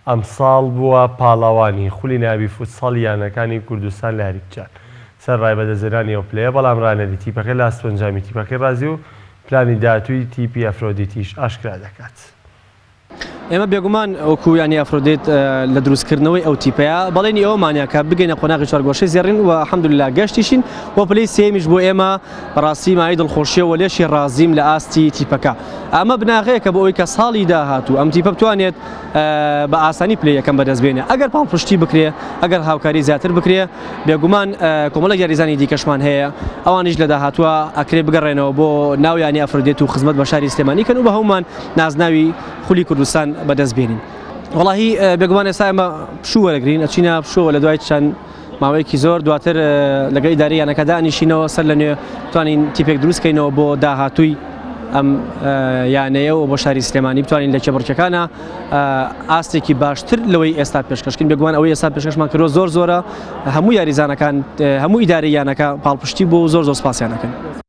ئەمساڵ بووە پاڵەوانی خولی ناوی فوتساڵیانەکانی کوردستان لە هەریکجان سەر ڕایبەدەزێرانی ئەو پلەیە، بەڵام ڕانەری تیپەکە لە ئەستۆنجامی تیپەکەی ڕازی و پلانی داهاتووی تیپی ئەفرۆدیتیش ئاشکرا دەکات. ئێمە بێگومان وەکو ینی ئەفرۆدیت لە دروستکردنەوەی ئەو تیپەیە بەڵێنی ئەومانیاکە بگەینە قۆناغی چوارگۆشەی زێڕین و الحەمدوللا گەشتیشین بۆ پلەی سێمیش بۆ ئێمە بەڕاستی مای دڵخۆشیە و لێشی ڕازیم لە ئاستی تیپەکە. ئەمە بناغەیەکە بۆ ئەوەی کە ساڵی داهاتوو ئەم تیپە بتوانێت بە ئاسانی پلەی یەکەم بەدەستبێنێ. ئەگەر پاڵپشتی بکرێ، ئەگەر هاوکاری زیاتر بکرێ، بێگومان کۆمەڵێک یاریزانی دیکەشمان هەیە، ئەوانیش لە داهاتووە ئەکرێ بگەڕێنەوە بۆ ناو ینی ئەفرۆدیت و خزمەت بە شاری سلێمانی کەن و بە هەمومان نازناوی خولی کوردستان بەدەستبێنین. وڵاهی بێگومان ئێستا ئێمە پشوو وەرەگرین، ئەچینە پشووە لە دوای چەند ماوەیەکی زۆر دواتر لەگەڵ ئیدارەیانەکە دانیشینەوە سەر لە نوێ بتوانین تیپێک دروستکەینەوە بۆ داهاتووی ئەم یانەیە و بۆ شاری سلێمانی بتوانین لە کێبڕکەکانە ئاستێکی باشتر لەوەی ئێستا پێشکەشکن. بێگومان ئەوەی ئێستا پێشکەشمان کردۆ زۆر زۆرە، هەموو یاریزانەکان هەموو ئیدارەیانەکە پاڵپشتی بۆ زۆر سپاسیانەکەن.